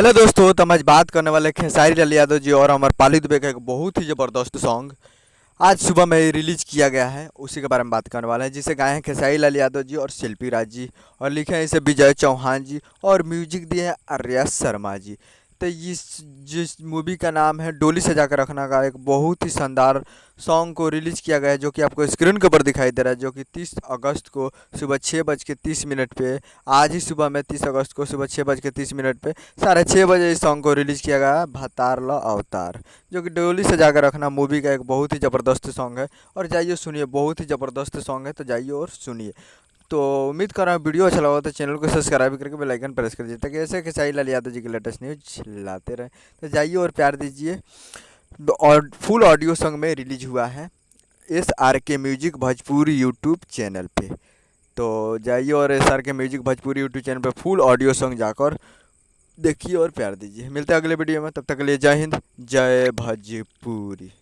Hello दोस्तों, तो हम आज बात करने वाले खेसारी लाल यादव जी और अमर पाली दुबे का एक बहुत ही ज़बरदस्त सॉन्ग आज सुबह में रिलीज किया गया है। उसी के बारे में बात करने वाले हैं, जिसे गाए हैं खेसारी लाल यादव जी और शिल्पी राज जी, और लिखे हैं इसे विजय चौहान जी, और म्यूजिक दिए हैं आर्या शर्मा जी। तो इस जिस मूवी का नाम है डोली सजा कर रखना का एक बहुत ही शानदार सॉन्ग को रिलीज़ किया गया है, जो कि आपको स्क्रीन के ऊपर दिखाई दे रहा है, जो कि 30 अगस्त को सुबह 6:30 पे, आज ही सुबह में 30 अगस्त को सुबह 6:30 पे 6:30 इस सॉन्ग को रिलीज़ किया गया है, भतार ल अवतार, जो कि डोली सजा कर रखना मूवी का एक बहुत ही ज़बरदस्त सॉन्ग है। और जाइए सुनिए, बहुत ही ज़बरदस्त सॉन्ग है, तो जाइए और सुनिए। तो उम्मीद कर रहा हूँ वीडियो अच्छा लगा तो चैनल को सब्सक्राइब करके बेल आइकन प्रेस कर दीजिए, ताकि ऐसे खेसारी लाल यादव जी की लेटेस्ट न्यूज लाते रहें। तो जाइए और प्यार दीजिए। और फुल ऑडियो सॉन्ग में रिलीज हुआ है SRK music Bhojpuri YouTube channel पे। तो जाइए और SRK music Bhojpuri YouTube channel पे फुल ऑडियो सॉन्ग जाकर देखिए और प्यार दीजिए। मिलते हैं अगले वीडियो में, तब तक के लिए जय हिंद, जय भोजपुरी।